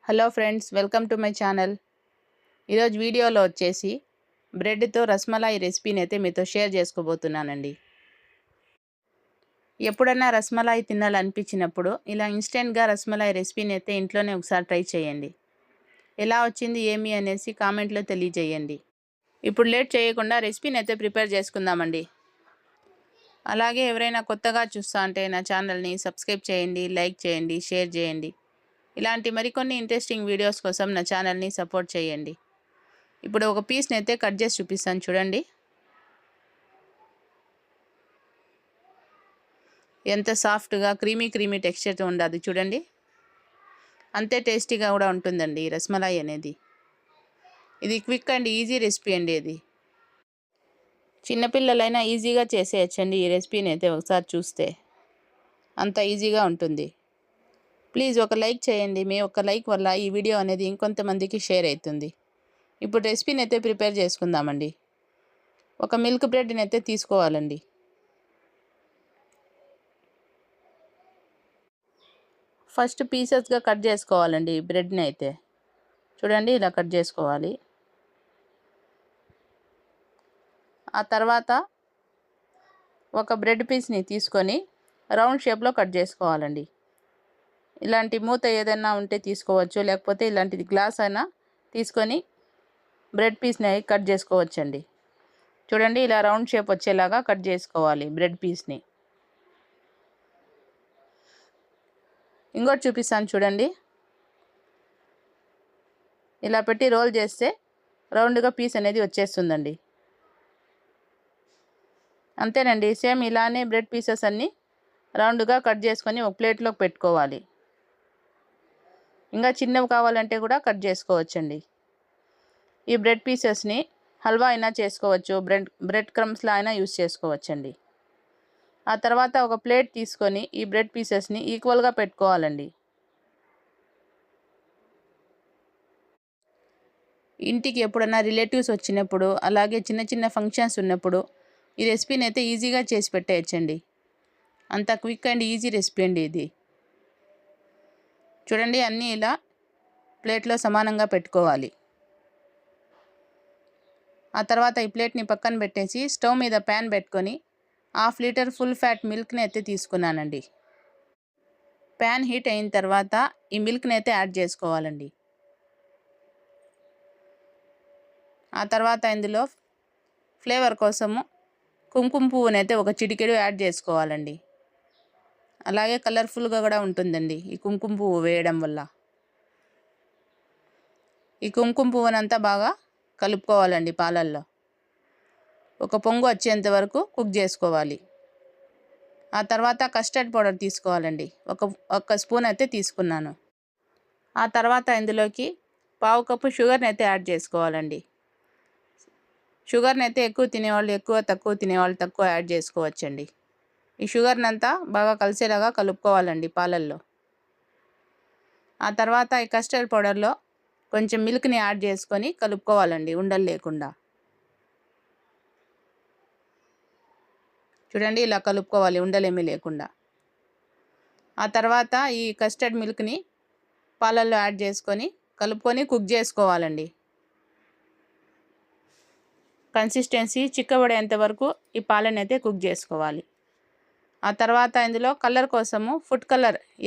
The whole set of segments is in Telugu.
Hello friends, welcome to my channel. ఈరోజు వీడియోలో వచ్చేసి బ్రెడ్తో రస్మలాయి రెసిపీని అయితే మీతో షేర్ చేసుకోబోతున్నానండి. ఎప్పుడన్నా రస్మలాయి తినాలనిపించినప్పుడు ఇలా ఇన్స్టెంట్గా రస్మలాయి రెసిపీని అయితే ఇంట్లోనే ఒకసారి ట్రై చేయండి. ఎలా వచ్చింది ఏమి అనేసి కామెంట్లో తెలియజేయండి. ఇప్పుడు లేట్ చేయకుండా రెసిపీని అయితే ప్రిపేర్ చేసుకుందామండి. అలాగే ఎవరైనా కొత్తగా చూస్తా అంటే నా ఛానల్ని సబ్స్క్రైబ్ చేయండి, లైక్ చేయండి, షేర్ చేయండి. ఇలాంటి మరికొన్ని ఇంట్రెస్టింగ్ వీడియోస్ కోసం నా ఛానల్ని సపోర్ట్ చేయండి. ఇప్పుడు ఒక పీస్ని అయితే కట్ చేసి చూపిస్తాను చూడండి. ఎంత సాఫ్ట్గా క్రీమీ టెక్స్చర్తో ఉండదు చూడండి. అంతే టేస్టీగా కూడా ఉంటుందండి ఈ రస్మలాయి అనేది. ఇది క్విక్ అండ్ ఈజీ రెసిపీ అండి. ఇది చిన్నపిల్లలైనా ఈజీగా చేసేయచ్చండి. ఈ రెసిపీని అయితే ఒకసారి చూస్తే అంత ఈజీగా ఉంటుంది. ప్లీజ్ ఒక లైక్ చేయండి. మీ ఒక లైక్ వల్ల ఈ వీడియో అనేది ఇంకొంతమందికి షేర్ అవుతుంది. ఇప్పుడు రెసిపీని అయితే ప్రిపేర్ చేసుకుందామండి. ఒక మిల్క్ బ్రెడ్ని అయితే తీసుకోవాలండి. ఫస్ట్ పీసెస్గా కట్ చేసుకోవాలండి బ్రెడ్ని అయితే. చూడండి ఇలా కట్ చేసుకోవాలి. ఆ తర్వాత ఒక బ్రెడ్ పీస్ని తీసుకొని రౌండ్ షేప్లో కట్ చేసుకోవాలండి. ఇలాంటి మూత ఏదైనా ఉంటే తీసుకోవచ్చు, లేకపోతే ఇలాంటిది గ్లాస్ అయినా తీసుకొని బ్రెడ్ పీస్ని కట్ చేసుకోవచ్చండి. చూడండి ఇలా రౌండ్ షేప్ వచ్చేలాగా కట్ చేసుకోవాలి బ్రెడ్ పీస్ని. ఇంకోటి చూపిస్తాను చూడండి. ఇలా పెట్టి రోల్ చేస్తే రౌండ్గా పీస్ అనేది వచ్చేస్తుందండి. అంతేనండి. సేమ్ ఇలానే బ్రెడ్ పీసెస్ అన్నీ రౌండ్గా కట్ చేసుకొని ఒక ప్లేట్లోకి పెట్టుకోవాలి. ఇంకా చిన్నవి కావాలంటే కూడా కట్ చేసుకోవచ్చండి. ఈ బ్రెడ్ పీసెస్ని హల్వా అయినా చేసుకోవచ్చు, బ్రెడ్ క్రమ్స్లా అయినా యూస్ చేసుకోవచ్చండి. ఆ తర్వాత ఒక ప్లేట్ తీసుకొని ఈ బ్రెడ్ పీసెస్ని ఈక్వల్గా పెట్టుకోవాలండి. ఇంటికి ఎప్పుడన్నా రిలేటివ్స్ వచ్చినప్పుడు, అలాగే చిన్న ఫంక్షన్స్ ఉన్నప్పుడు ఈ రెసిపీని అయితే ఈజీగా చేసి పెట్టేయచ్చండి. అంత క్విక్ అండ్ ఈజీ రెసిపీ అండి ఇది. చూడండి అన్నీ ఇలా ప్లేట్లో సమానంగా పెట్టుకోవాలి. ఆ తర్వాత ఈ ప్లేట్ని పక్కన పెట్టేసి స్టవ్ మీద ప్యాన్ పెట్టుకొని 1/2 లీటర్ ఫుల్ ఫ్యాట్ మిల్క్ని అయితే తీసుకున్నానండి. ప్యాన్ హీట్ అయిన తర్వాత ఈ మిల్క్ని అయితే యాడ్ చేసుకోవాలండి. ఆ తర్వాత ఇందులో ఫ్లేవర్ కోసము కుంకుమ పువ్వునైతే ఒక చిటికెడు యాడ్ చేసుకోవాలండి. అలాగే కలర్ఫుల్గా కూడా ఉంటుందండి ఈ కుంకుమ పువ్వు వేయడం వల్ల. ఈ కుంకుమ పువ్వునంతా బాగా కలుపుకోవాలండి పాలల్లో. ఒక పొంగు వచ్చేంత వరకు కుక్ చేసుకోవాలి. ఆ తర్వాత కస్టర్డ్ పౌడర్ తీసుకోవాలండి. ఒక స్పూన్ అయితే తీసుకున్నాను. ఆ తర్వాత ఇందులోకి 1/2 కప్పు షుగర్ని అయితే యాడ్ చేసుకోవాలండి. షుగర్ని అయితే ఎక్కువ తినేవాళ్ళు ఎక్కువ, తక్కువ తినేవాళ్ళు తక్కువ యాడ్ చేసుకోవచ్చండి. ఈ షుగర్ని అంతా బాగా కలిసేలాగా కలుపుకోవాలండి పాలల్లో. ఆ తర్వాత ఈ కస్టర్డ్ పౌడర్లో కొంచెం మిల్క్ని యాడ్ చేసుకొని కలుపుకోవాలండి ఉండలు లేకుండా. చూడండి ఇలా కలుపుకోవాలి ఉండలేమీ లేకుండా. ఆ తర్వాత ఈ కస్టర్డ్ మిల్క్ని పాలల్లో యాడ్ చేసుకొని కలుపుకొని కుక్ చేసుకోవాలండి. కన్సిస్టెన్సీ చిక్కబడేంత వరకు ఈ పాలను అయితే కుక్ చేసుకోవాలి. ఆ తర్వాత ఇందులో కలర్ కోసము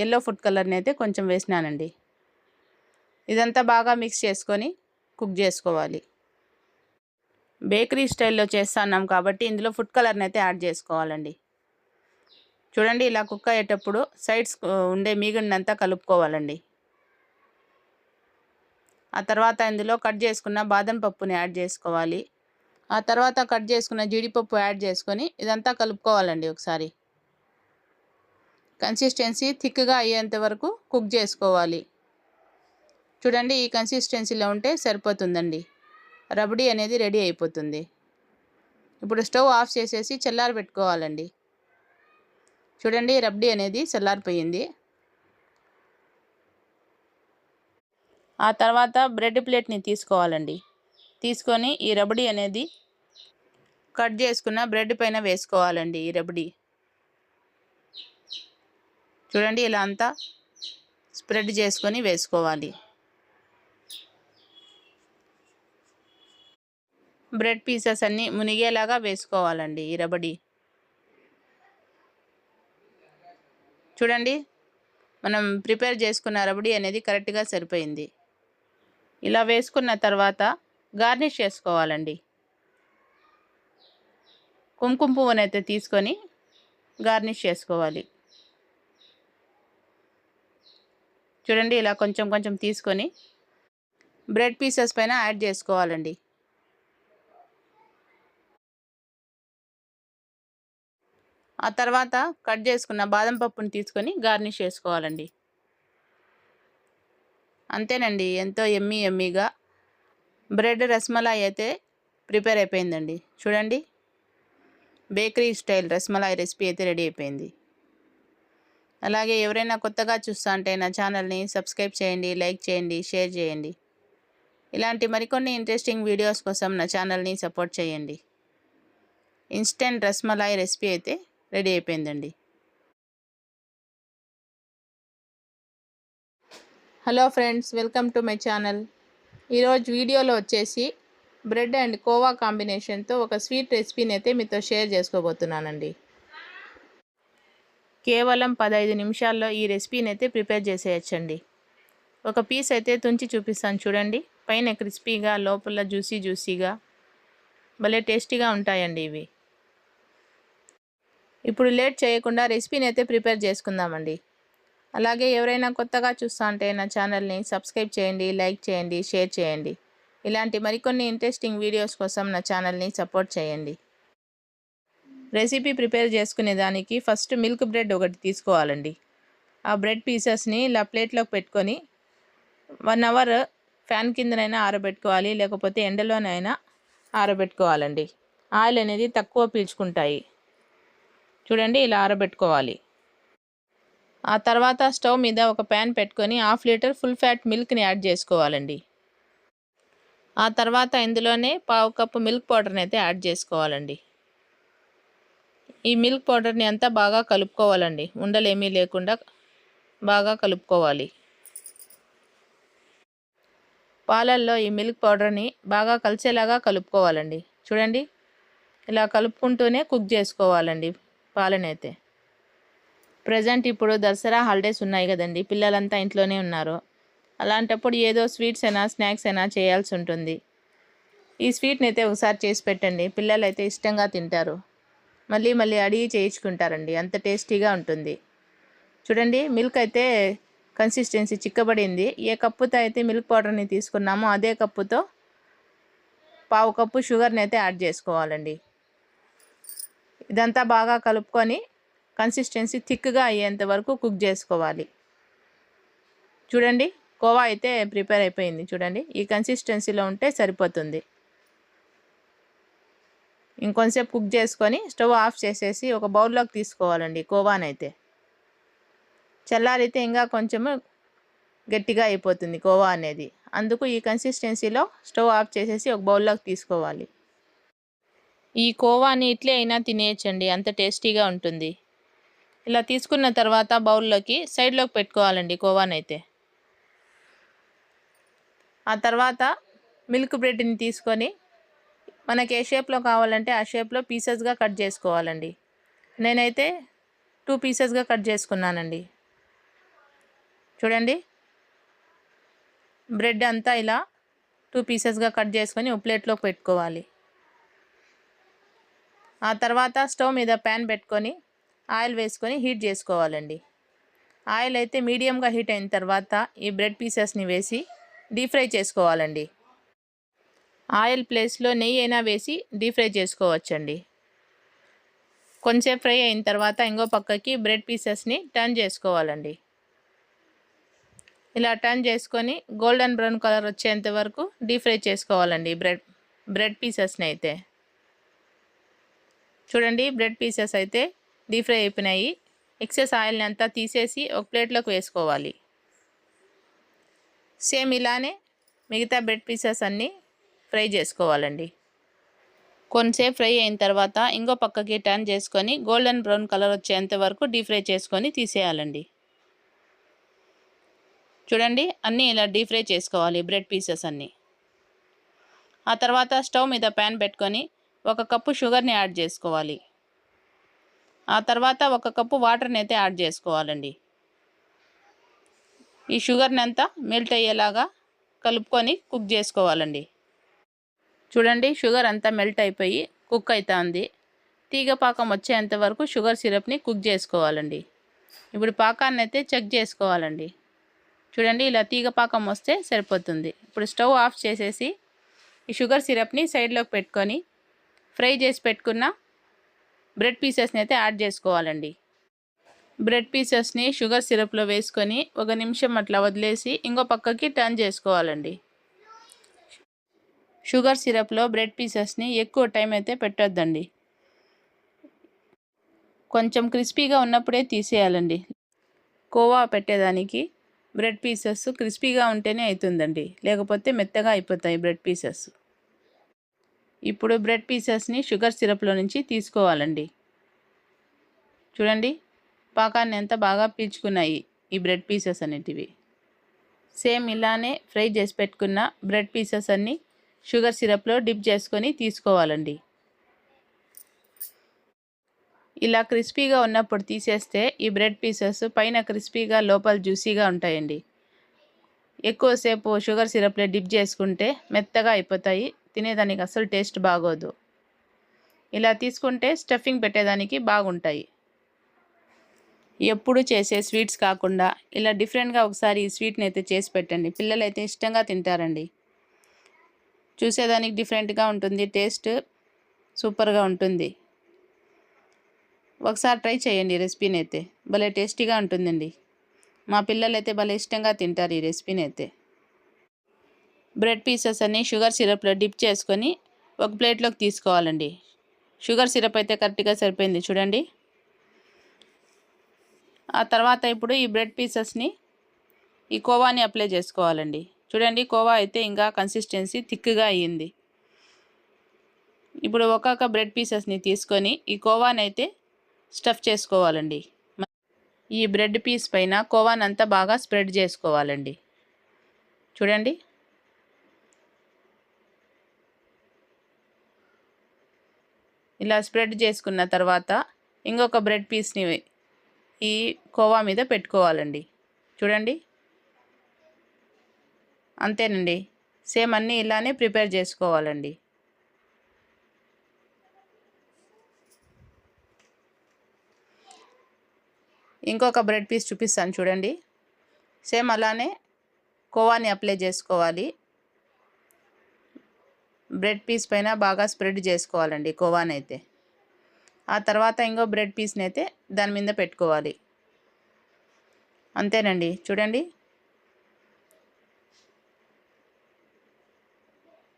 ఎల్లో ఫుడ్ కలర్ని అయితే కొంచెం వేసినానండి. ఇదంతా బాగా మిక్స్ చేసుకొని కుక్ చేసుకోవాలి. బేకరీ స్టైల్లో చేస్తున్నాం కాబట్టి ఇందులో ఫుడ్ కలర్ని అయితే యాడ్ చేసుకోవాలండి. చూడండి ఇలా కుక్ అయ్యేటప్పుడు సైడ్స్ ఉండే మీగడంతా కలుపుకోవాలండి. ఆ తర్వాత ఇందులో కట్ చేసుకున్న బాదం పప్పుని యాడ్ చేసుకోవాలి. ఆ తర్వాత కట్ చేసుకున్న జీడిపప్పు యాడ్ చేసుకొని ఇదంతా కలుపుకోవాలండి ఒకసారి. కన్సిస్టెన్సీ థిక్గా అయ్యేంత వరకు కుక్ చేసుకోవాలి. చూడండి ఈ కన్సిస్టెన్సీలో ఉంటే సరిపోతుందండి. రబడీ అనేది రెడీ అయిపోతుంది. ఇప్పుడు స్టవ్ ఆఫ్ చేసేసి చల్లారబెట్టుకోవాలండి. చూడండి రబడీ అనేది చల్లారిపోయింది. ఆ తర్వాత బ్రెడ్ ప్లేట్ని తీసుకోవాలండి. తీసుకొని ఈ రబడీ అనేది కట్ చేసుకున్న బ్రెడ్ పైన వేసుకోవాలండి. ఈ రబడీ చూడండి ఇలా అంతా స్ప్రెడ్ చేసుకొని వేసుకోవాలి. బ్రెడ్ పీసెస్ అన్నీ మునిగేలాగా వేసుకోవాలండి ఈ రబడి. చూడండి, మనం ప్రిపేర్ చేసుకున్న రబడి అనేది కరెక్ట్గా సరిపోయింది. ఇలా వేసుకున్న తర్వాత గార్నిష్ చేసుకోవాలండి. కుంకుమ పువ్వునైతే తీసుకొని గార్నిష్ చేసుకోవాలి. చూడండి, ఇలా కొంచెం కొంచెం తీసుకొని బ్రెడ్ పీసెస్ పైన యాడ్ చేసుకోవాలండి. ఆ తర్వాత కట్ చేసుకున్న బాదం పప్పుని తీసుకొని గార్నిష్ చేసుకోవాలండి. అంతేనండి, ఎంతో ఎమ్మీగా బ్రెడ్ రస్మలాయ్ అయితే ప్రిపేర్ అయిపోయిందండి. చూడండి, బేకరీ స్టైల్ రస్మలాయ్ రెసిపీ అయితే రెడీ అయిపోయింది. అలాగే ఎవరైనా కొత్తగా చూస్తా అంటే నా ఛానల్ని సబ్స్క్రైబ్ చేయండి, లైక్ చేయండి, షేర్ చేయండి. ఇలాంటి మరికొన్ని ఇంట్రెస్టింగ్ వీడియోస్ కోసం నా ఛానల్ని సపోర్ట్ చేయండి. ఇన్స్టెంట్ రస్మలాయ్ రెసిపీ అయితే రెడీ అయిపోయిందండి. Hello friends, welcome to my channel. ఈరోజు వీడియోలో వచ్చేసి బ్రెడ్ అండ్ కోవా కాంబినేషన్తో ఒక స్వీట్ రెసిపీని అయితే మీతో షేర్ చేసుకోబోతున్నానండి. కేవలం 15 నిమిషాల్లో ఈ రెసిపీని అయితే ప్రిపేర్ చేసేయచ్చండి. ఒక పీస్ అయితే తుంచి చూపిస్తాను చూడండి. పైన క్రిస్పీగా, లోపల జ్యూసీగా భలే టేస్టీగా ఉంటాయండి ఇవి. ఇప్పుడు లేట్ చేయకుండా రెసిపీని అయితే ప్రిపేర్ చేసుకుందామండి. అలాగే ఎవరైనా కొత్తగా చూస్తా అంటే నా ఛానల్ని సబ్స్క్రైబ్ చేయండి, లైక్ చేయండి, షేర్ చేయండి. ఇలాంటి మరికొన్ని ఇంట్రెస్టింగ్ వీడియోస్ కోసం నా ఛానల్ని సపోర్ట్ చేయండి. రెసిపీ ప్రిపేర్ చేసుకునే దానికి ఫస్ట్ మిల్క్ బ్రెడ్ ఒకటి తీసుకోవాలండి. ఆ బ్రెడ్ పీసెస్ని ఇలా ప్లేట్లోకి పెట్టుకొని 1 అవర్ ఫ్యాన్ కిందనైనా ఆరబెట్టుకోవాలి, లేకపోతే ఎండలోనైనా ఆరబెట్టుకోవాలండి. ఆయిల్ అనేది తక్కువ పీల్చుకుంటాయి. చూడండి, ఇలా ఆరబెట్టుకోవాలి. ఆ తర్వాత స్టవ్ మీద ఒక ప్యాన్ పెట్టుకొని 1/2 లీటర్ ఫుల్ ఫ్యాట్ మిల్క్ని యాడ్ చేసుకోవాలండి. ఆ తర్వాత ఇందులోనే 1/2 కప్పు మిల్క్ పౌడర్ని అయితే యాడ్ చేసుకోవాలండి. ఈ మిల్క్ పౌడర్ని అంతా బాగా కలుపుకోవాలండి. ఉండలేమీ లేకుండా బాగా కలుపుకోవాలి. పాలల్లో ఈ మిల్క్ పౌడర్ని బాగా కలిసేలాగా కలుపుకోవాలండి. చూడండి, ఇలా కలుపుకుంటూనే కుక్ చేసుకోవాలండి పాలనైతే. ప్రజెంట్ ఇప్పుడు దసరా హాలిడేస్ ఉన్నాయి కదండి, పిల్లలంతా ఇంట్లోనే ఉన్నారు. అలాంటప్పుడు ఏదో స్వీట్స్ అయినా స్నాక్స్ అయినా చేయాల్సి ఉంటుంది. ఈ స్వీట్ని అయితే ఒకసారి చేసి పెట్టండి, పిల్లలు అయితే ఇష్టంగా తింటారు. మళ్ళీ అడిగి చేయించుకుంటారండి, అంత టేస్టీగా ఉంటుంది. చూడండి, మిల్క్ అయితే కన్సిస్టెన్సీ చిక్కబడింది. ఏ కప్పుతో అయితే మిల్క్ పౌడర్ని తీసుకున్నామో అదే కప్పుతో 1/2 కప్పు షుగర్ని అయితే యాడ్ చేసుకోవాలండి. ఇదంతా బాగా కలుపుకొని కన్సిస్టెన్సీ థిక్గా అయ్యేంత వరకు కుక్ చేసుకోవాలి. చూడండి, కోవా అయితే ప్రిపేర్ అయిపోయింది. చూడండి, ఈ కన్సిస్టెన్సీలో ఉంటే సరిపోతుంది. ఇంకొంచెంసేపు కుక్ చేసుకొని స్టవ్ ఆఫ్ చేసేసి ఒక బౌల్లోకి తీసుకోవాలండి కోవానైతే. చల్లారితే ఇంకా కొంచెము గట్టిగా అయిపోతుంది కోవా అనేది. అందుకు ఈ కన్సిస్టెన్సీలో స్టవ్ ఆఫ్ చేసేసి ఒక బౌల్లోకి తీసుకోవాలి. ఈ కోవాని ఇట్లే అయినా తినేయచ్చండి, అంత టేస్టీగా ఉంటుంది. ఇలా తీసుకున్న తర్వాత బౌల్లోకి సైడ్లోకి పెట్టుకోవాలండి కోవానైతే. ఆ తర్వాత మిల్క్ బ్రెడ్ని తీసుకొని మనకి ఏ షేప్లో కావాలంటే ఆ షేప్లో పీసెస్గా కట్ చేసుకోవాలండి. నేనైతే 2 పీసెస్గా కట్ చేసుకున్నానండి. చూడండి, బ్రెడ్ అంతా ఇలా 2 పీసెస్గా కట్ చేసుకొని ఒక ప్లేట్లోకి పెట్టుకోవాలి. ఆ తర్వాత స్టవ్ మీద ప్యాన్ పెట్టుకొని ఆయిల్ వేసుకొని హీట్ చేసుకోవాలండి. ఆయిల్ అయితే మీడియంగా హీట్ అయిన తర్వాత ఈ బ్రెడ్ పీసెస్ని వేసి డీప్ ఫ్రై చేసుకోవాలండి. ఆయిల్ ప్లేస్లో నెయ్యి అయినా వేసి డీప్ ఫ్రై చేసుకోవచ్చండి. కొంచెం ఫ్రై అయిన తర్వాత ఇంకో పక్కకి బ్రెడ్ పీసెస్ని టర్న్ చేసుకోవాలండి. ఇలా టర్న్ చేసుకొని గోల్డెన్ బ్రౌన్ కలర్ వచ్చేంత వరకు డీప్ ఫ్రై చేసుకోవాలండి బ్రెడ్ పీసెస్ని అయితే. చూడండి, బ్రెడ్ పీసెస్ అయితే డీప్ ఫ్రై అయిపోయినాయి. ఎక్సెస్ ఆయిల్ని అంతా తీసేసి ఒక ప్లేట్లోకి వేసుకోవాలి. సేమ్ ఇలానే మిగతా బ్రెడ్ పీసెస్ అన్నీ ఫ్రై చేసుకోవాలండి. కొంచెంసేపు ఫ్రై అయిన తర్వాత ఇంకో పక్కకి టర్న్ చేసుకొని గోల్డెన్ బ్రౌన్ కలర్ వచ్చేంత వరకు డీప్ ఫ్రై చేసుకొని తీసేయాలండి. చూడండి, అన్నీ ఇలా డీప్ ఫ్రై చేసుకోవాలి బ్రెడ్ పీసెస్ అన్నీ. ఆ తర్వాత స్టవ్ మీద ప్యాన్ పెట్టుకొని 1 కప్పు షుగర్ని యాడ్ చేసుకోవాలి. ఆ తర్వాత 1 కప్పు వాటర్ని అయితే యాడ్ చేసుకోవాలండి. ఈ షుగర్ని అంతా మెల్ట్ అయ్యేలాగా కలుపుకొని కుక్ చేసుకోవాలండి. చూడండి, షుగర్ అంతా మెల్ట్ అయిపోయి కుక్ అవుతుంది. తీగ పాకం వచ్చేంత వరకు షుగర్ సిరప్ని కుక్ చేసుకోవాలండి. ఇప్పుడు పాకాన్ని అయితే చెక్ చేసుకోవాలండి. చూడండి, ఇలా తీగ పాకం వస్తే సరిపోతుంది. ఇప్పుడు స్టవ్ ఆఫ్ చేసేసి ఈ షుగర్ సిరప్ని సైడ్లోకి పెట్టుకొని ఫ్రై చేసి పెట్టుకున్న బ్రెడ్ పీసెస్ని అయితే యాడ్ చేసుకోవాలండి. బ్రెడ్ పీసెస్ని షుగర్ సిరప్లో వేసుకొని 1 నిమిషం అట్లా వదిలేసి ఇంకో పక్కకి టర్న్ చేసుకోవాలండి. షుగర్ సిరప్లో బ్రెడ్ పీసెస్ని ఎక్కువ టైం అయితే పెట్టొద్దండి. కొంచెం క్రిస్పీగా ఉన్నప్పుడే తీసేయాలండి. కోవా పెట్టేదానికి బ్రెడ్ పీసెస్ క్రిస్పీగా ఉంటేనే అవుతుందండి, లేకపోతే మెత్తగా అయిపోతాయి బ్రెడ్ పీసెస్. ఇప్పుడు బ్రెడ్ పీసెస్ని షుగర్ సిరప్లో నుంచి తీసుకోవాలండి. చూడండి, పాకాన్ని ఎంత బాగా పీల్చుకున్నాయి ఈ బ్రెడ్ పీసెస్ అనేటివి. సేమ్ ఇలానే ఫ్రై చేసి పెట్టుకున్న బ్రెడ్ పీసెస్ అన్నీ షుగర్ సిరప్లో డిప్ చేసుకొని తీసుకోవాలండి. ఇలా క్రిస్పీగా ఉన్నప్పుడు తీసేస్తే ఈ బ్రెడ్ పీసెస్ పైన క్రిస్పీగా లోపల జ్యూసీగా ఉంటాయండి. ఎక్కువసేపు షుగర్ సిరప్లో డిప్ చేసుకుంటే మెత్తగా అయిపోతాయి, తినేదానికి అసలు టేస్ట్ బాగోదు. ఇలా తీసుకుంటే స్టఫింగ్ పెట్టేదానికి బాగుంటాయి. ఎప్పుడు చేసే స్వీట్స్ కాకుండా ఇలా డిఫరెంట్గా ఒకసారి ఈ స్వీట్ని అయితే చేసి పెట్టండి. పిల్లలు అయితే ఇష్టంగా తింటారండి. చూసేదానికి డిఫరెంట్గా ఉంటుంది, టేస్ట్ సూపర్గా ఉంటుంది. ఒకసారి ట్రై చేయండి ఈ రెసిపీని అయితే, భలే టేస్టీగా ఉంటుందండి. మా పిల్లలు అయితే భలే ఇష్టంగా తింటారు ఈ రెసిపీని అయితే. బ్రెడ్ పీసెస్ అన్నీ షుగర్ సిరప్లో డిప్ చేసుకొని ఒక ప్లేట్లోకి తీసుకోవాలండి. షుగర్ సిరప్ అయితే కరెక్ట్గా సరిపోయింది చూడండి. ఆ తర్వాత ఇప్పుడు ఈ బ్రెడ్ పీసెస్ని ఈ కోవాని అప్లై చేసుకోవాలండి. చూడండి, కోవా అయితే ఇంకా కన్సిస్టెన్సీ థిక్గా అయ్యింది. ఇప్పుడు ఒక్కొక్క బ్రెడ్ పీసెస్ని తీసుకొని ఈ కోవాని అయితే స్టఫ్ చేసుకోవాలండి. ఈ బ్రెడ్ పీస్ పైన కోవాని అంతా బాగా స్ప్రెడ్ చేసుకోవాలండి. చూడండి, ఇలా స్ప్రెడ్ చేసుకున్న తర్వాత ఇంకొక బ్రెడ్ పీస్ని ఈ కోవా మీద పెట్టుకోవాలండి. చూడండి, అంతేనండి. సేమ్ అన్నీ ఇలానే ప్రిపేర్ చేసుకోవాలండి. ఇంకొక బ్రెడ్ పీస్ చూపిస్తాను చూడండి. సేమ్ అలానే కోవాని అప్లై చేసుకోవాలి. బ్రెడ్ పీస్ పైన బాగా స్ప్రెడ్ చేసుకోవాలండి కోవాని అయితే. ఆ తర్వాత ఇంకో బ్రెడ్ పీస్ని అయితే దాని మీద పెట్టుకోవాలి. అంతేనండి. చూడండి,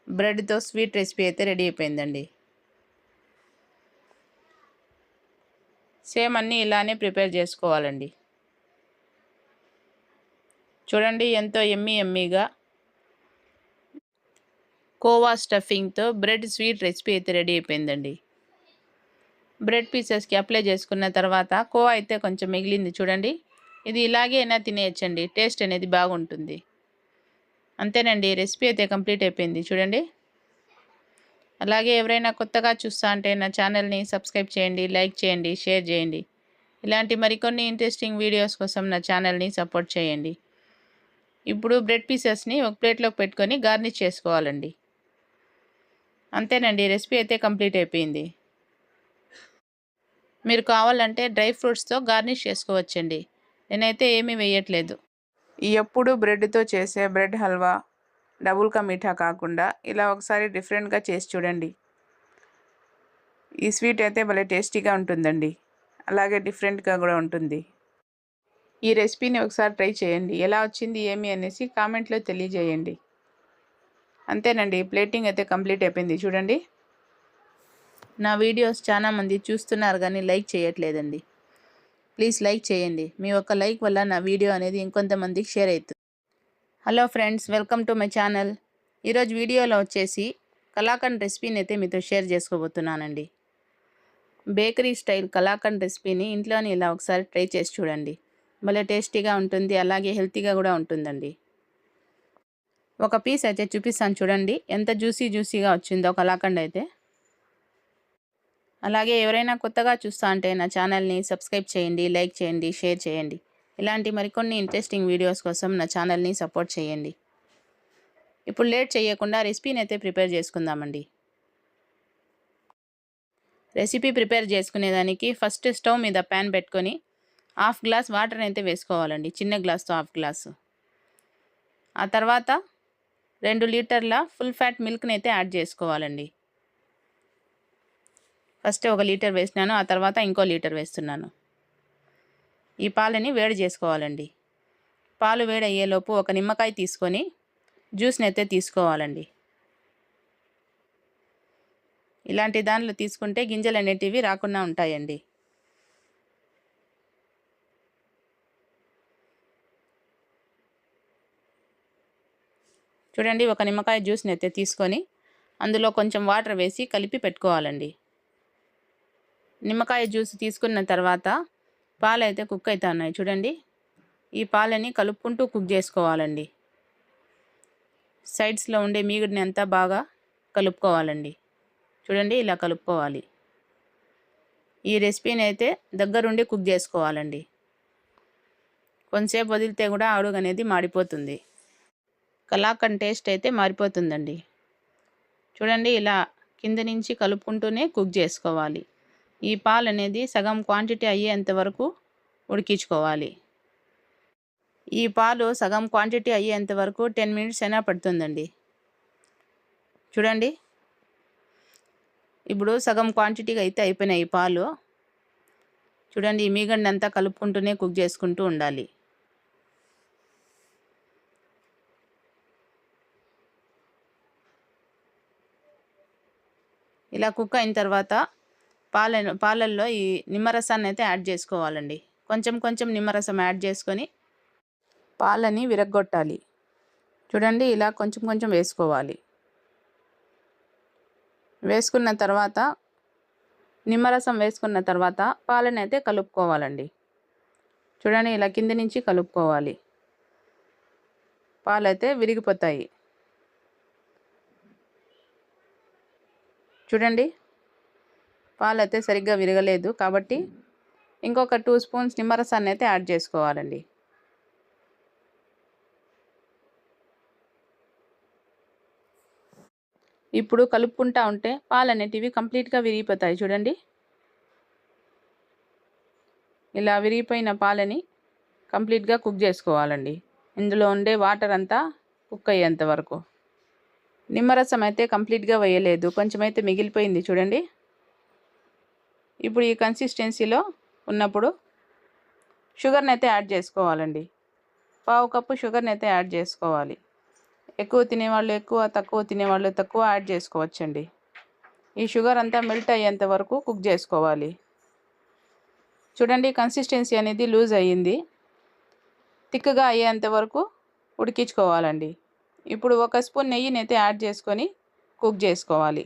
బ్రెడ్తో స్వీట్ రెసిపీ అయితే రెడీ అయిపోయిందండి. సేమ్ అన్నీ ఇలానే ప్రిపేర్ చేసుకోవాలండి. చూడండి, ఎంతో ఎమ్మీగా కోవా స్టఫింగ్తో బ్రెడ్ స్వీట్ రెసిపీ అయితే రెడీ అయిపోయిందండి. బ్రెడ్ పీసెస్కి అప్లై చేసుకున్న తర్వాత కోవా అయితే కొంచెం మిగిలింది చూడండి. ఇది ఇలాగే అయినా తినేయచ్చండి, టేస్ట్ అనేది బాగుంటుంది. అంతేనండి, రెసిపీ అయితే కంప్లీట్ అయిపోయింది చూడండి. అలాగే ఎవరైనా కొత్తగా చూస్తా అంటే నా ఛానల్ని సబ్స్క్రైబ్ చేయండి, లైక్ చేయండి, షేర్ చేయండి. ఇలాంటి మరికొన్ని ఇంట్రెస్టింగ్ వీడియోస్ కోసం నా ఛానల్ని సపోర్ట్ చేయండి. ఇప్పుడు బ్రెడ్ పీసెస్ని ఒక ప్లేట్లోకి పెట్టుకొని గార్నిష్ చేసుకోవాలండి. అంతేనండి, రెసిపీ అయితే కంప్లీట్ అయిపోయింది. మీరు కావాలంటే డ్రై ఫ్రూట్స్తో గార్నిష్ చేసుకోవచ్చండి. నేనైతే ఏమీ వేయట్లేదు. ఎప్పుడు బ్రెడ్తో చేసే బ్రెడ్ హల్వా డబుల్ కా మీఠా కాకుండా ఇలా ఒకసారి డిఫరెంట్గా చేసి చూడండి. ఈ స్వీట్ అయితే భలే టేస్టీగా ఉంటుందండి, అలాగే డిఫరెంట్గా కూడా ఉంటుంది. ఈ రెసిపీని ఒకసారి ట్రై చేయండి. ఎలా వచ్చింది ఏమి అనేసి కామెంట్లో తెలియజేయండి. అంతేనండి, ప్లేటింగ్ అయితే కంప్లీట్ అయిపోయింది చూడండి. నా వీడియోస్ చాలామంది చూస్తున్నారు కానీ లైక్ చేయట్లేదండి. ప్లీజ్ లైక్ చేయండి. మీ ఒక్క లైక్ వల్ల నా వీడియో అనేది ఇంకొంతమందికి షేర్ అవుతుంది. Hello friends, welcome to my channel. ఈరోజు వీడియోలో వచ్చేసి కలాకండ్ రెసిపీని అయితే మీతో షేర్ చేసుకోబోతున్నానండి. బేకరీ స్టైల్ కలాకండ్ రెసిపీని ఇంట్లోనే ఇలా ఒకసారి ట్రై చేసి చూడండి. భలే టేస్టీగా ఉంటుంది, అలాగే హెల్తీగా కూడా ఉంటుందండి. ఒక పీస్ అయితే చూపిస్తాను చూడండి, ఎంత జ్యూసీగా వచ్చిందో కలాకండ్ అయితే. అలాగే ఎవరైనా కొత్తగా చూస్తా అంటే నా ఛానల్ని సబ్స్క్రైబ్ చేయండి, లైక్ చేయండి, షేర్ చేయండి. ఇలాంటి మరికొన్ని ఇంట్రెస్టింగ్ వీడియోస్ కోసం నా ఛానల్ని సపోర్ట్ చేయండి. ఇప్పుడు లేట్ చేయకుండా రెసిపీని అయితే ప్రిపేర్ చేసుకుందామండి. రెసిపీ ప్రిపేర్ చేసుకునేదానికి ఫస్ట్ స్టవ్ మీద ప్యాన్ పెట్టుకొని 1/2 గ్లాస్ వాటర్ అయితే వేసుకోవాలండి, చిన్న గ్లాస్తో 1/2 గ్లాసు. ఆ తర్వాత 2 లీటర్ల ఫుల్ ఫ్యాట్ మిల్క్ని అయితే యాడ్ చేసుకోవాలండి. ఫస్ట్ 1 లీటర్ వేసినాను, ఆ తర్వాత ఇంకో లీటర్ వేస్తున్నాను. ఈ పాలని వేడి చేసుకోవాలండి. పాలు వేడయ్యేలోపు ఒక నిమ్మకాయ తీసుకొని జ్యూస్ని అయితే తీసుకోవాలండి. ఇలాంటి దానిలో తీసుకుంటే గింజలు అనేటివి రాకుండా ఉంటాయండి. చూడండి, ఒక నిమ్మకాయ జ్యూస్ని అయితే తీసుకొని అందులో కొంచెం వాటర్ వేసి కలిపి పెట్టుకోవాలండి. నిమ్మకాయ జ్యూస్ తీసుకున్న తర్వాత పాలు అయితే కుక్ అవుతా ఉన్నాయి చూడండి. ఈ పాలని కలుపుకుంటూ కుక్ చేసుకోవాలండి. సైడ్స్లో ఉండే మీగడిని అంతా బాగా కలుపుకోవాలండి. చూడండి, ఇలా కలుపుకోవాలి. ఈ రెసిపీని అయితే దగ్గరుండి కుక్ చేసుకోవాలండి. కొంతసేపు వదిలితే కూడా అడుగు అనేది మాడిపోతుంది. కలాకండ్ టేస్ట్ అయితే మారిపోతుందండి. చూడండి, ఇలా కింద నుంచి కలుపుకుంటూనే కుక్ చేసుకోవాలి. ఈ పాలు అనేది సగం క్వాంటిటీ అయ్యేంత వరకు ఉడికించుకోవాలి. ఈ పాలు సగం క్వాంటిటీ అయ్యేంత వరకు 10 మినిట్స్ అయినా పడుతుందండి. చూడండి, ఇప్పుడు సగం క్వాంటిటీగా అయితే అయిపోయినాయి ఈ పాలు. చూడండి, ఈ మీగడ్ని అంతా కలుపుకుంటూనే కుక్ చేసుకుంటూ ఉండాలి. ఇలా కుక్ అయిన తర్వాత పాలల్లో ఈ నిమ్మరసాన్ని అయితే యాడ్ చేసుకోవాలండి. కొంచెం నిమ్మరసం యాడ్ చేసుకొని పాలని విరగ్గొట్టాలి. చూడండి, ఇలా కొంచెం వేసుకోవాలి. వేసుకున్న తర్వాత నిమ్మరసం వేసుకున్న తర్వాత పాలని అయితే కలుపుకోవాలండి. చూడండి, ఇలా కింద నుంచి కలుపుకోవాలి. పాలైతే విరిగిపోతాయి. చూడండి, పాలైతే సరిగ్గా విరగలేదు కాబట్టి ఇంకొక 2 స్పూన్స్ నిమ్మరసాన్ని అయితే యాడ్ చేసుకోవాలండి. ఇప్పుడు కలుపుకుంటా ఉంటే పాలు అనేటివి కంప్లీట్గా విరిగిపోతాయి. చూడండి, ఇలా విరిగిపోయిన పాలని కంప్లీట్గా కుక్ చేసుకోవాలండి. ఇందులో ఉండే వాటర్ అంతా కుక్ అయ్యేంత వరకు. నిమ్మరసం అయితే కంప్లీట్గా వేయలేదు, కొంచెం అయితే మిగిలిపోయింది. చూడండి, ఇప్పుడు ఈ కన్సిస్టెన్సీలో ఉన్నప్పుడు షుగర్ని అయితే యాడ్ చేసుకోవాలండి. 1/2 కప్పు షుగర్ని అయితే యాడ్ చేసుకోవాలి. ఎక్కువ తినేవాళ్ళు ఎక్కువ, తక్కువ తినేవాళ్ళు తక్కువ యాడ్ చేసుకోవచ్చండి. ఈ షుగర్ అంతా మెల్ట్ అయ్యేంత వరకు కుక్ చేసుకోవాలి. చూడండి, కన్సిస్టెన్సీ అనేది లూజ్ అయ్యింది. థిక్గా అయ్యేంత వరకు ఉడికించుకోవాలండి. ఇప్పుడు 1 స్పూన్ నెయ్యిని అయితే యాడ్ చేసుకొని కుక్ చేసుకోవాలి.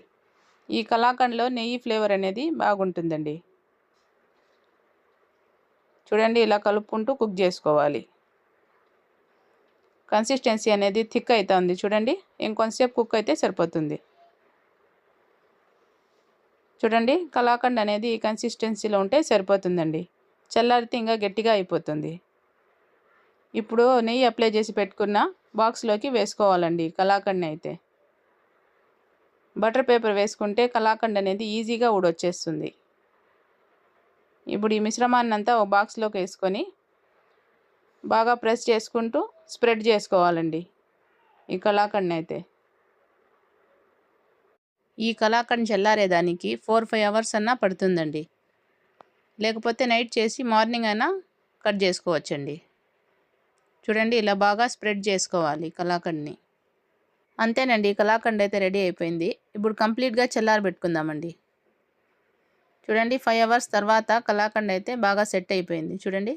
ఈ కలాకండ్లో నెయ్యి ఫ్లేవర్ అనేది బాగుంటుందండి. చూడండి, ఇలా కలుపుకుంటూ కుక్ చేసుకోవాలి. కన్సిస్టెన్సీ అనేది థిక్ అవుతుంది. చూడండి, ఇంకొంచెంసేపు కుక్ అయితే సరిపోతుంది. చూడండి, కలాకండ్ అనేది ఈ కన్సిస్టెన్సీలో ఉంటే సరిపోతుందండి. చల్లారితే ఇంకా గట్టిగా అయిపోతుంది. ఇప్పుడు నెయ్యి అప్లై చేసి పెట్టుకున్న బాక్స్లోకి వేసుకోవాలండి కలాకండ్ని అయితే. బటర్ పేపర్ వేసుకుంటే కలాకండ్ అనేది ఈజీగా ఊడొచ్చేస్తుంది. ఇప్పుడు ఈ మిశ్రమాన్ని అంతా ఒక బాక్స్లోకి వేసుకొని బాగా ప్రెస్ చేసుకుంటూ స్ప్రెడ్ చేసుకోవాలండి ఈ కలాకండ్ని అయితే. ఈ కలాకండ్ చల్లారేదానికి 4-5 అవర్స్ అన్నా పడుతుందండి. లేకపోతే నైట్ చేసి మార్నింగ్ అయినా కట్ చేసుకోవచ్చండి. చూడండి, ఇలా బాగా స్ప్రెడ్ చేసుకోవాలి కలాకండ్ని. అంతేనండి, కలాకండ్ అయితే రెడీ అయిపోయింది. ఇప్పుడు కంప్లీట్గా చల్లారబెట్టుకుందామండి. చూడండి, 5 అవర్స్ తర్వాత కలాకండ్ అయితే బాగా సెట్ అయిపోయింది. చూడండి,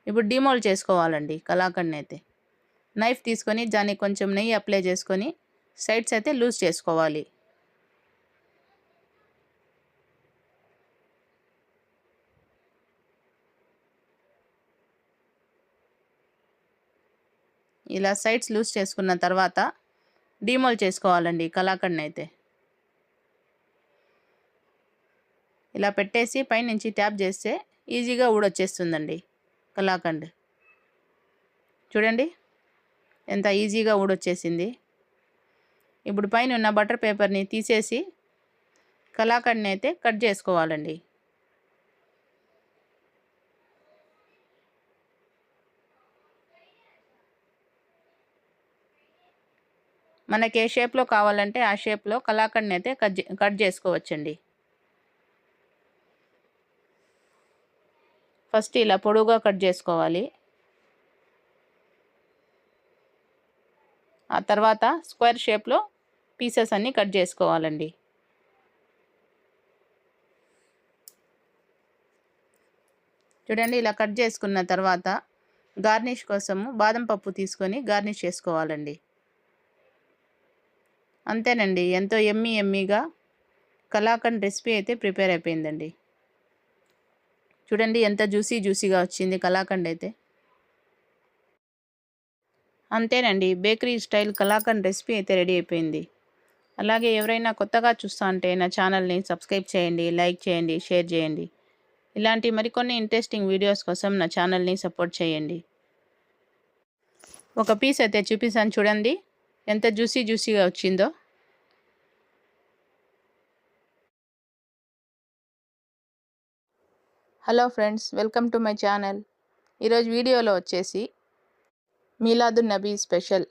ఇప్పుడు డిమోల్డ్ చేసుకోవాలండి కలాకండ్ని అయితే. నైఫ్ తీసుకొని దానికి కొంచెం నెయ్యి అప్లై చేసుకొని సైడ్స్ అయితే లూజ్ చేసుకోవాలి. ఇలా సైడ్స్ లూజ్ చేసుకున్న తర్వాత డీమోల్డ్ చేసుకోవాలండి కలాకండ్ని అయితే. ఇలా పెట్టేసి పైనుంచి ట్యాప్ చేస్తే ఈజీగా ఊడొచ్చేస్తుందండి కలాకండ్. చూడండి ఎంత ఈజీగా ఊడొచ్చేసింది. ఇప్పుడు పైన ఉన్న బటర్ పేపర్ని తీసేసి కలాకండ్ని అయితే కట్ చేసుకోవాలండి. మనకి ఏ షేప్లో కావాలంటే ఆ షేప్లో కలాకండ్ని అయితే కట్ చేసుకోవచ్చండి. ఫస్ట్ ఇలా పొడవుగా కట్ చేసుకోవాలి. ఆ తర్వాత స్క్వేర్ షేప్లో పీసెస్ అన్నీ కట్ చేసుకోవాలండి. చూడండి ఇలా కట్ చేసుకున్న తర్వాత గార్నిష్ కోసము బాదం పప్పు తీసుకొని గార్నిష్ చేసుకోవాలండి. అంతేనండి, ఎంతో ఎమ్మీగా కలాకండ్ రెసిపీ అయితే ప్రిపేర్ అయిపోయిందండి. చూడండి ఎంత జ్యూసీగా వచ్చింది కలాకండ్ అయితే. అంతేనండి, బేకరీ స్టైల్ కలాకండ్ రెసిపీ అయితే రెడీ అయిపోయింది. అలాగే ఎవరైనా కొత్తగా చూస్తా అంటే నా ఛానల్ని సబ్స్క్రైబ్ చేయండి, లైక్ చేయండి, షేర్ చేయండి. ఇలాంటి మరికొన్ని ఇంట్రెస్టింగ్ వీడియోస్ కోసం నా ఛానల్ని సపోర్ట్ చేయండి. ఒక పీస్ అయితే చూపిస్తాను చూడండి ఎంత జ్యూసీగా వచ్చిందో. Hello friends, welcome to my channel. ఈరోజు వీడియోలో వచ్చేసి మీలాదున్ నబీ స్పెషల్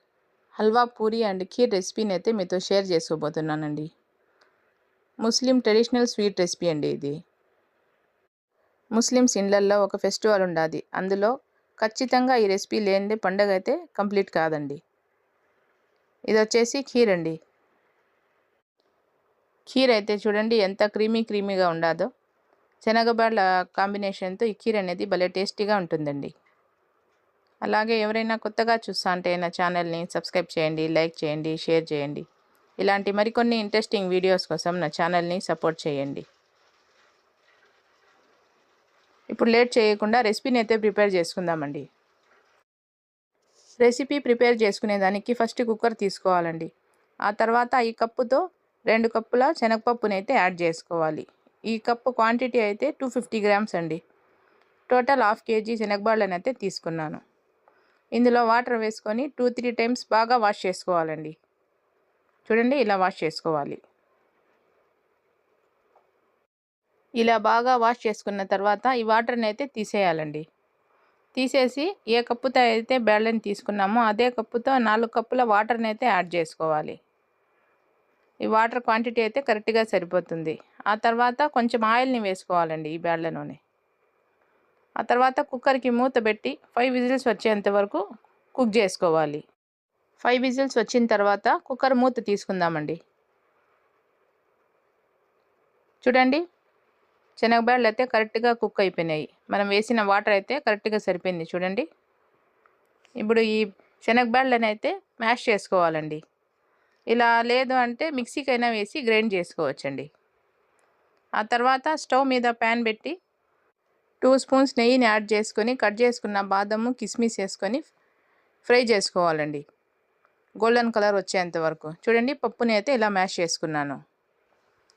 హల్వా పూరి అండ్ ఖీర్ రెసిపీని అయితే మీతో షేర్ చేసుకోబోతున్నానండి. ముస్లిం ట్రెడిషనల్ స్వీట్ రెసిపీ అండి ఇది. ముస్లిమ్స్ ఇండ్లల్లో ఒక ఫెస్టివల్ ఉండాది, అందులో ఖచ్చితంగా ఈ రెసిపీ లేనిదే పండుగ అయితే కంప్లీట్ కాదండి. ఇది వచ్చేసి ఖీర్ అండి. ఖీర్ అయితే చూడండి ఎంత క్రీమీగా ఉండాదో. శనగబాళ్ళ కాంబినేషన్తో ఈ ఖీర్ అనేది భలే టేస్టీగా ఉంటుందండి. అలాగే ఎవరైనా కొత్తగా చూస్తా అంటే నా ఛానల్ని సబ్స్క్రైబ్ చేయండి, లైక్ చేయండి, షేర్ చేయండి. ఇలాంటి మరికొన్ని ఇంట్రెస్టింగ్ వీడియోస్ కోసం నా ఛానల్ని సపోర్ట్ చేయండి. ఇప్పుడు లేట్ చేయకుండా రెసిపీని అయితే ప్రిపేర్ చేసుకుందామండి. రెసిపీ ప్రిపేర్ చేసుకునేదానికి ఫస్ట్ కుక్కర్ తీసుకోవాలండి. ఆ తర్వాత ఈ కప్పుతో 2 కప్పుల శనగపప్పుని అయితే యాడ్ చేసుకోవాలి. ఈ కప్పు క్వాంటిటీ అయితే 250 గ్రామ్స్ అండి. టోటల్ 1/2 kg శనగబాళ్ళని అయితే తీసుకున్నాను. ఇందులో వాటర్ వేసుకొని 2-3 టైమ్స్ బాగా వాష్ చేసుకోవాలండి. చూడండి ఇలా వాష్ చేసుకోవాలి. ఇలా బాగా వాష్ చేసుకున్న తర్వాత ఈ వాటర్ని అయితే తీసేయాలండి. తీసేసి ఏ కప్పుతో అయితే బెల్లని తీసుకున్నామో అదే కప్పుతో 4 కప్పుల వాటర్ని అయితే యాడ్ చేసుకోవాలి. ఈ వాటర్ క్వాంటిటీ అయితే కరెక్ట్గా సరిపోతుంది. ఆ తర్వాత కొంచెం ఆయిల్ని వేసుకోవాలండి ఈ బెల్లలోనే. ఆ తర్వాత కుక్కర్కి మూత పెట్టి 5 విజిల్స్ వచ్చేంత వరకు కుక్ చేసుకోవాలి. 5 విజిల్స్ వచ్చిన తర్వాత కుక్కర్ మూత తీసుకుందామండి. చూడండి శనగబాళ్ళు అయితే కరెక్ట్గా కుక్ అయిపోయినాయి. మనం వేసిన వాటర్ అయితే కరెక్ట్గా సరిపోయింది చూడండి. ఇప్పుడు ఈ శనగబాళ్ళని అయితే మ్యాష్ చేసుకోవాలండి. ఇలా లేదు అంటే మిక్సీకైనా వేసి గ్రైండ్ చేసుకోవచ్చండి. ఆ తర్వాత స్టవ్ మీద ప్యాన్ పెట్టి 2 స్పూన్స్ నెయ్యిని యాడ్ చేసుకొని కట్ చేసుకున్న బాదము కిస్మిస్ వేసుకొని ఫ్రై చేసుకోవాలండి గోల్డెన్ కలర్ వచ్చేంత వరకు. చూడండి పప్పుని అయితే ఇలా మ్యాష్ చేసుకున్నాను.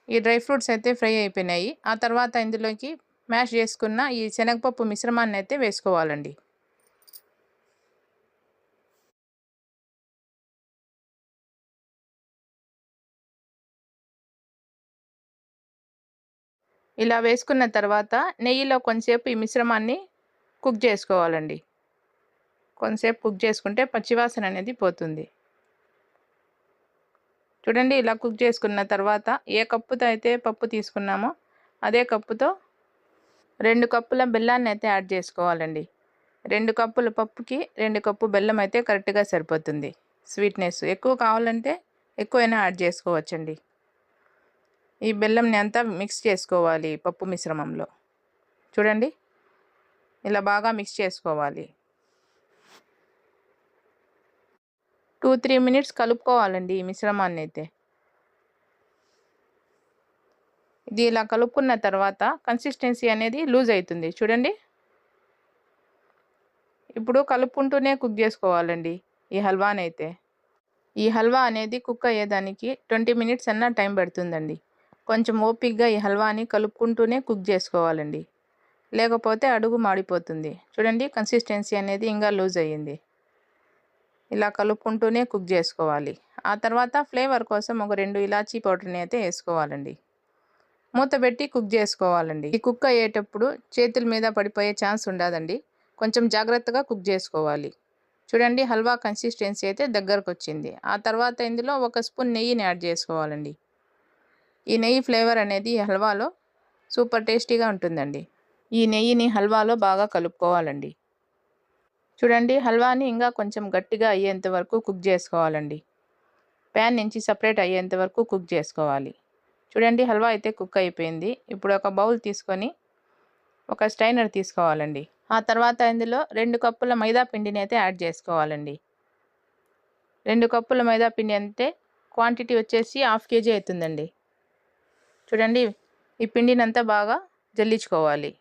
ఈ డ్రై ఫ్రూట్స్ అయితే ఫ్రై అయిపోయినాయి. ఆ తర్వాత ఇందులోకి మ్యాష్ చేసుకున్న ఈ శనగపప్పు మిశ్రమాన్ని అయితే వేసుకోవాలండి. ఇలా వేసుకున్న తర్వాత నెయ్యిలో కొంచెంసేపు ఈ మిశ్రమాన్ని కుక్ చేసుకోవాలండి. కొంచెంసేపు కుక్ చేసుకుంటే పచ్చివాసన అనేది పోతుంది. చూడండి ఇలా కుక్ చేసుకున్న తర్వాత ఏ కప్పుతో అయితే పప్పు తీసుకున్నామో అదే కప్పుతో 2 కప్పుల బెల్లాన్ని అయితే యాడ్ చేసుకోవాలండి. 2 కప్పుల పప్పుకి 2 కప్పు బెల్లం అయితే కరెక్ట్గా సరిపోతుంది. స్వీట్నెస్ ఎక్కువ కావాలంటే ఎక్కువైనా యాడ్ చేసుకోవచ్చండి. ఈ బెల్లంని అంతా మిక్స్ చేసుకోవాలి పప్పు మిశ్రమంలో. చూడండి ఇలా బాగా మిక్స్ చేసుకోవాలి. 2-3 మినిట్స్ కలుపుకోవాలండి ఈ మిశ్రమాన్ని అయితే. ఇది ఇలా కలుపుకున్న తర్వాత కన్సిస్టెన్సీ అనేది లూజ్ అవుతుంది చూడండి. ఇప్పుడు కలుపుకుంటూనే కుక్ చేసుకోవాలండి. ఈ హల్వానైతే. ఈ హల్వా అనేది కుక్ అయ్యేదానికి 20 మినిట్స్ అన్నా టైం పడుతుందండి. కొంచెం ఓపికగా ఈ హల్వాని కలుపుకుంటూనే కుక్ చేసుకోవాలండి, లేకపోతే అడుగు మాడిపోతుంది. చూడండి, కన్సిస్టెన్సీ అనేది ఇంకా లూజ్ అయ్యింది. ఇలా కలుపుకుంటూనే కుక్ చేసుకోవాలి. ఆ తర్వాత ఫ్లేవర్ కోసం ఒక 2 ఇలాచీ పౌడర్ని అయితే వేసుకోవాలండి. మూత పెట్టి కుక్ చేసుకోవాలండి. ఈ కుక్ అయ్యేటప్పుడు చేతుల మీద పడిపోయే ఛాన్స్ ఉండదండి. కొంచెం జాగ్రత్తగా కుక్ చేసుకోవాలి. చూడండి, హల్వా కన్సిస్టెన్సీ అయితే దగ్గరకు వచ్చింది. ఆ తర్వాత ఇందులో 1 స్పూన్ నెయ్యిని యాడ్ చేసుకోవాలండి. ఈ నెయ్యి ఫ్లేవర్ అనేది ఈ హల్వాలో సూపర్ టేస్టీగా ఉంటుందండి. ఈ నెయ్యిని హల్వాలో బాగా కలుపుకోవాలండి. చూడండి, హల్వాని ఇంకా కొంచెం గట్టిగా అయ్యేంత వరకు కుక్ చేసుకోవాలండి. ప్యాన్ నుంచి సపరేట్ అయ్యేంత వరకు కుక్ చేసుకోవాలి. చూడండి, హల్వా అయితే కుక్ అయిపోయింది. ఇప్పుడు ఒక బౌల్ తీసుకొని ఒక స్ట్రైనర్ తీసుకోవాలండి. ఆ తర్వాత ఇందులో 2 కప్పుల మైదా పిండిని అయితే యాడ్ చేసుకోవాలండి. 2 కప్పుల మైదా పిండి అంటే క్వాంటిటీ వచ్చేసి 1/2 kg అవుతుందండి. చూడండి, ఈ పిండినంతా బాగా జల్లించుకోవాలి.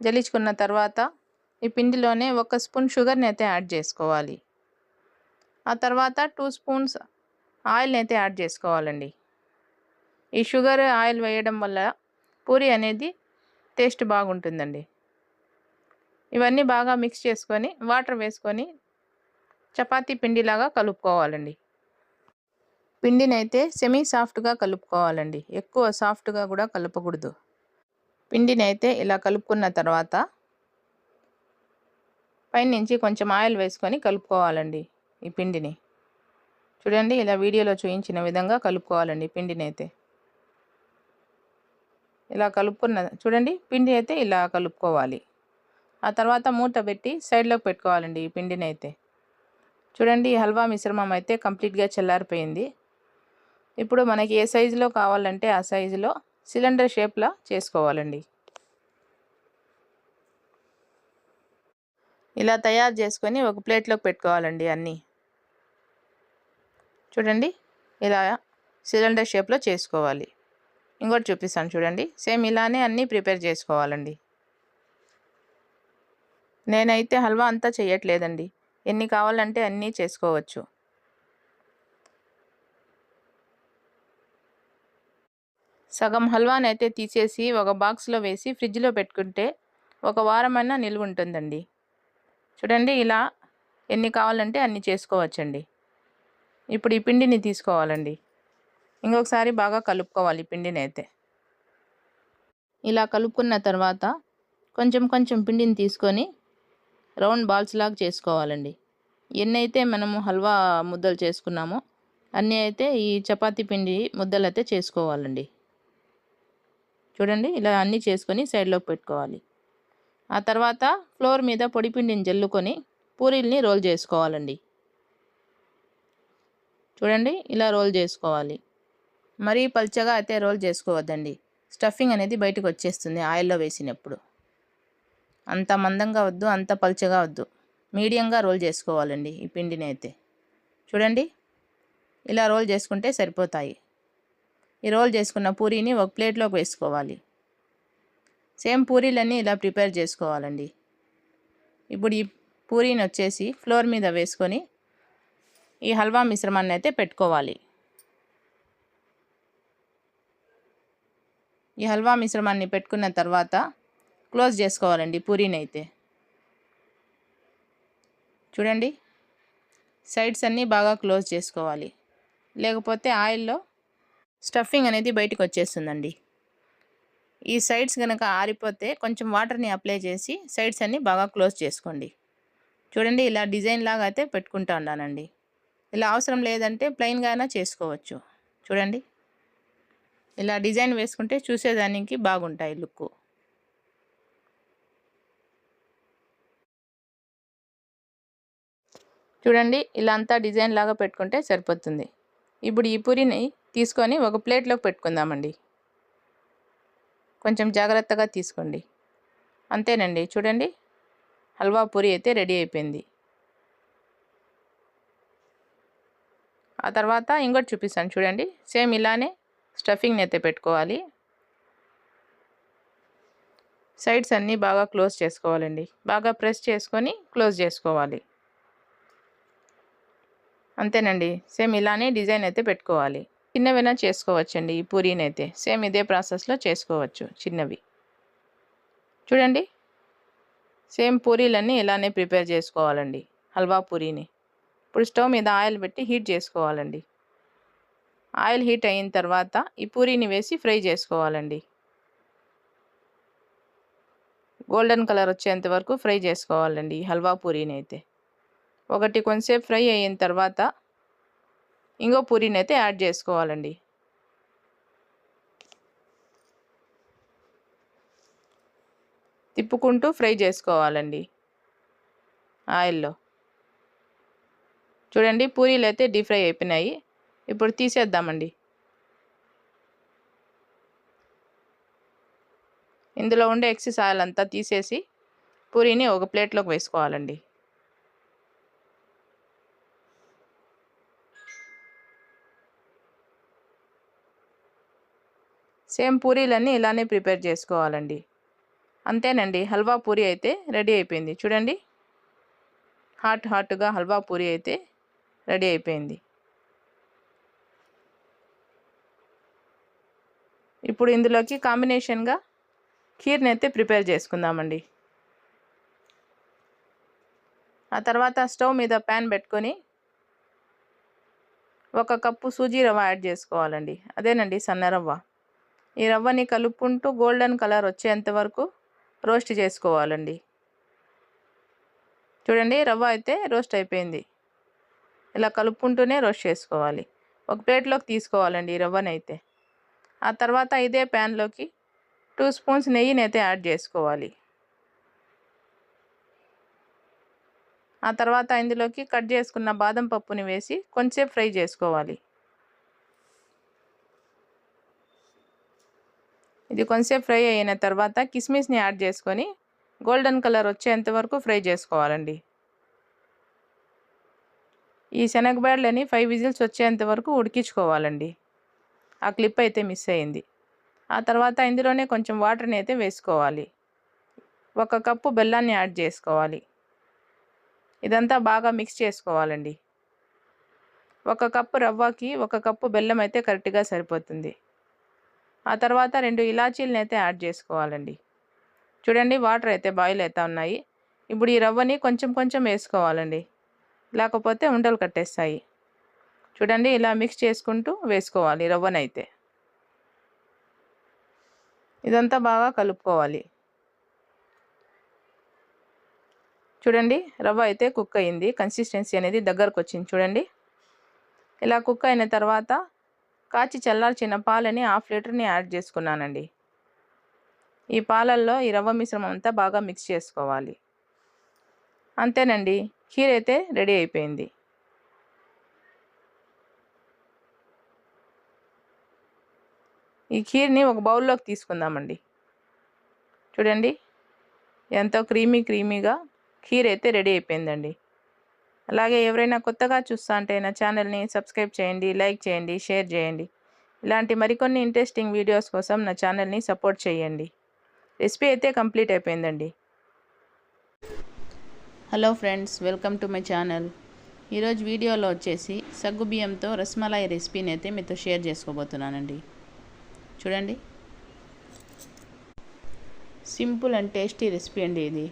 జల్లించుకున్న తర్వాత ఈ పిండిలోనే 1 స్పూన్ షుగర్ని అయితే యాడ్ చేసుకోవాలి. ఆ తర్వాత 2 స్పూన్స్ ఆయిల్ని అయితే యాడ్ చేసుకోవాలండి. ఈ షుగర్ ఆయిల్ వేయడం వల్ల పూరి అనేది టేస్ట్ బాగుంటుందండి. ఇవన్నీ బాగా మిక్స్ చేసుకొని వాటర్ వేసుకొని చపాతీ పిండిలాగా కలుపుకోవాలండి. పిండిని అయితే సెమీ సాఫ్ట్గా కలుపుకోవాలండి, ఎక్కువ సాఫ్ట్గా కూడా కలపకూడదు. పిండిని అయితే ఇలా కలుపుకున్న తర్వాత పైనుంచి కొంచెం ఆయిల్ వేసుకొని కలుపుకోవాలండి ఈ పిండిని. చూడండి, ఇలా వీడియోలో చూపించిన విధంగా కలుపుకోవాలండి పిండిని అయితే. ఇలా చూడండి, పిండి అయితే ఇలా కలుపుకోవాలి. ఆ తర్వాత మూత పెట్టి సైడ్లోకి పెట్టుకోవాలండి ఈ పిండిని అయితే. చూడండి, ఈ హల్వా మిశ్రమం అయితే కంప్లీట్గా చల్లారిపోయింది. ఇప్పుడు మనకి ఏ సైజులో కావాలంటే ఆ సైజులో సిలిండర్ షేప్లా చేసుకోవాలండి. ఇలా తయారు చేసుకొని ఒక ప్లేట్లోకి పెట్టుకోవాలండి అన్నీ. చూడండి, ఇలా సిలిండర్ షేప్లో చేసుకోవాలి. ఇంకోటి చూపిస్తాను చూడండి, సేమ్ ఇలానే అన్నీ ప్రిపేర్ చేసుకోవాలండి. నేనైతే హల్వా అంతా చేయట్లేదండి, ఎన్ని కావాలంటే అన్నీ చేసుకోవచ్చు. సగం హల్వాని అయితే తీసేసి ఒక బాక్స్లో వేసి ఫ్రిడ్జ్లో పెట్టుకుంటే 1 వారమైనా నిల్వ ఉంటుందండి. చూడండి, ఇలా ఎన్ని కావాలంటే అన్ని చేసుకోవచ్చండి. ఇప్పుడు ఈ పిండిని తీసుకోవాలండి, ఇంకొకసారి బాగా కలుపుకోవాలి పిండిని అయితే. ఇలా కలుపుకున్న తర్వాత కొంచెం కొంచెం పిండిని తీసుకొని రౌండ్ బాల్స్ లాగా చేసుకోవాలండి. ఎన్ని అయితే మనము హల్వా ముద్దలు చేసుకున్నామో అన్నీ అయితే ఈ చపాతీ పిండి ముద్దలు అయితే చేసుకోవాలండి. చూడండి, ఇలా అన్నీ చేసుకొని సైడ్లోకి పెట్టుకోవాలి. ఆ తర్వాత ఫ్లోర్ మీద పొడి పిండిని జల్లుకొని పూరీల్ని రోల్ చేసుకోవాలండి. చూడండి, ఇలా రోల్ చేసుకోవాలి. మరీ పల్చగా అయితే రోల్ చేసుకోవద్దండి, స్టఫింగ్ అనేది బయటకు వచ్చేస్తుంది ఆయిల్లో వేసినప్పుడు. అంత మందంగా వద్దు, అంత పల్చగా వద్దు, మీడియంగా రోల్ చేసుకోవాలండి ఈ పిండిని అయితే. చూడండి, ఇలా రోల్ చేసుకుంటే సరిపోతాయి. ఈ రోల్ చేసుకున్న పూరీని ఒక ప్లేట్లోకి వేసుకోవాలి. సేమ్ పూరీలన్నీ ఇలా ప్రిపేర్ చేసుకోవాలండి. ఇప్పుడు ఈ పూరీని వచ్చేసి ఫ్లోర్ మీద వేసుకొని ఈ హల్వా మిశ్రమాన్ని అయితే పెట్టుకోవాలి. ఈ హల్వా మిశ్రమాన్ని పెట్టుకున్న తర్వాత క్లోజ్ చేసుకోవాలండి పూరీని అయితే. చూడండి, సైడ్స్ అన్నీ బాగా క్లోజ్ చేసుకోవాలి, లేకపోతే ఆయిల్లో స్టఫింగ్ అనేది బయటకు వచ్చేస్తుందండి. ఈ సైడ్స్ కనుక ఆరిపోతే కొంచెం వాటర్ని అప్లై చేసి సైడ్స్ అన్నీ బాగా క్లోజ్ చేసుకోండి. చూడండి, ఇలా డిజైన్ లాగా అయితే పెట్టుకుంటా ఉన్నానండి. ఇలా అవసరం లేదంటే ప్లెయిన్గా అయినా చేసుకోవచ్చు. చూడండి, ఇలా డిజైన్ వేసుకుంటే చూసేదానికి బాగుంటాయి లుక్. చూడండి, ఇలా అంతా డిజైన్ లాగా పెట్టుకుంటే సరిపోతుంది. ఇప్పుడు ఈ పూరిని తీసుకొని ఒక ప్లేట్లోకి పెట్టుకుందామండి. కొంచెం జాగ్రత్తగా తీసుకోండి. అంతేనండి, చూడండి, హల్వా పూరి అయితే రెడీ అయిపోయింది. ఆ తర్వాత ఇంకోటి చూపిస్తాను చూడండి, సేమ్ ఇలానే స్టఫింగ్ని అయితే పెట్టుకోవాలి. సైడ్స్ అన్నీ బాగా క్లోజ్ చేసుకోవాలండి, బాగా ప్రెస్ చేసుకొని క్లోజ్ చేసుకోవాలి. అంతేనండి, సేమ్ ఇలానే డిజైన్ అయితే పెట్టుకోవాలి. చిన్నవైనా చేసుకోవచ్చండి. ఈ పూరీని అయితే సేమ్ ఇదే ప్రాసెస్లో చేసుకోవచ్చు చిన్నవి. చూడండి, సేమ్ పూరీలన్నీ ఇలానే ప్రిపేర్ చేసుకోవాలండి. హల్వా పూరీని ఇప్పుడు స్టవ్ మీద ఆయిల్ పెట్టి హీట్ చేసుకోవాలండి. ఆయిల్ హీట్ అయిన తర్వాత ఈ పూరీని వేసి ఫ్రై చేసుకోవాలండి. గోల్డెన్ కలర్ వచ్చేంత వరకు ఫ్రై చేసుకోవాలండి ఈ హల్వా పూరీని అయితే. ఒకటి కొంచెంసేపు ఫ్రై అయిన తర్వాత ఇంకో పూరీని అయితే యాడ్ చేసుకోవాలండి. తిప్పుకుంటూ ఫ్రై చేసుకోవాలండి ఆయిల్లో. చూడండి, పూరీలు అయితే డీప్ ఫ్రై అయిపోయినాయి. ఇప్పుడు తీసేద్దామండి. ఇందులో ఉండే ఎక్సెస్ ఆయిల్ అంతా తీసేసి పూరీని ఒక ప్లేట్లోకి వేసుకోవాలండి. సేమ్ పూరీలన్నీ ఇలానే ప్రిపేర్ చేసుకోవాలండి. అంతేనండి, హల్వా పూరీ అయితే రెడీ అయిపోయింది. చూడండి, హాట్గా హల్వా పూరీ అయితే రెడీ అయిపోయింది. ఇప్పుడు ఇందులోకి కాంబినేషన్గా ఖీర్ని అయితే ప్రిపేర్ చేసుకుందామండి. ఆ తర్వాత స్టవ్ మీద ప్యాన్ పెట్టుకొని 1 కప్పు సూజీ రవ్వ యాడ్ చేసుకోవాలండి. అదేనండి, సన్న రవ్వ. ఈ రవ్వని కలుపుకుంటూ గోల్డెన్ కలర్ వచ్చేంత వరకు రోస్ట్ చేసుకోవాలండి. చూడండి, రవ్వ అయితే రోస్ట్ అయిపోయింది. ఇలా కలుపుకుంటూనే రోస్ట్ చేసుకోవాలి. ఒక ప్లేట్లోకి తీసుకోవాలండి ఈ రవ్వనైతే. ఆ తర్వాత ఇదే ప్యాన్లోకి 2 స్పూన్స్ నెయ్యిని అయితే యాడ్ చేసుకోవాలి. ఆ తర్వాత ఇందులోకి కట్ చేసుకున్న బాదం పప్పుని వేసి కొంచెంసేపు ఫ్రై చేసుకోవాలి. ఇది కొంచెంసేపు ఫ్రై అయిన తర్వాత కిస్మిస్ని యాడ్ చేసుకొని గోల్డెన్ కలర్ వచ్చేంత వరకు ఫ్రై చేసుకోవాలండి. ఈ శనగబేళ్ళని 5 విజిల్స్ వచ్చేంత వరకు ఉడికించుకోవాలండి. ఆ క్లిప్ అయితే మిస్ అయింది. ఆ తర్వాత ఇందులోనే కొంచెం వాటర్ని అయితే వేసుకోవాలి. 1 కప్పు బెల్లాన్ని యాడ్ చేసుకోవాలి. ఇదంతా బాగా మిక్స్ చేసుకోవాలండి. 1 కప్పు రవ్వకి 1 కప్పు బెల్లం అయితే కరెక్ట్గా సరిపోతుంది. ఆ తర్వాత 2 ఇలాచీలను అయితే యాడ్ చేసుకోవాలండి. చూడండి, వాటర్ అయితే బాయిల్ అవుతా ఉన్నాయి. ఇప్పుడు ఈ రవ్వని కొంచెం కొంచెం వేసుకోవాలండి, లేకపోతే ఉండలు కట్టేస్తాయి. చూడండి, ఇలా మిక్స్ చేసుకుంటూ వేసుకోవాలి రవ్వనైతే. ఇదంతా బాగా కలుపుకోవాలి. చూడండి, రవ్వ అయితే కుక్ అయింది. కన్సిస్టెన్సీ అనేది దగ్గరకు వచ్చింది. చూడండి, ఇలా కుక్ అయిన తర్వాత కాచి చల్లార్చిన పాలని 1/2 లీటర్ని యాడ్ చేసుకున్నానండి. ఈ పాలల్లో ఈ రవ్వ మిశ్రమం అంతా బాగా మిక్స్ చేసుకోవాలి. అంతేనండి, ఖీర్ అయితే రెడీ అయిపోయింది. ఈ ఖీర్ని ఒక బౌల్లోకి తీసుకుందామండి. చూడండి, ఎంతో క్రీమీగా ఖీర్ అయితే రెడీ అయిపోయిందండి. అలాగే ఎవరైనా కొత్తగా చూస్తా అంటే నా ఛానల్ని సబ్స్క్రైబ్ చేయండి, లైక్ చేయండి, షేర్ చేయండి. ఇలాంటి మరికొన్ని ఇంట్రెస్టింగ్ వీడియోస్ కోసం నా ఛానల్ని సపోర్ట్ చేయండి. రెసిపీ అయితే కంప్లీట్ అయిపోయిందండి. Hello friends, welcome to my channel. ఈరోజు వీడియోలో వచ్చేసి సగ్గుబియ్యంతో రస్మలై రెసిపీని అయితే మీతో షేర్ చేసుకోబోతున్నానండి. చూడండి, సింపుల్ అండ్ టేస్టీ రెసిపీ అండి ఇది.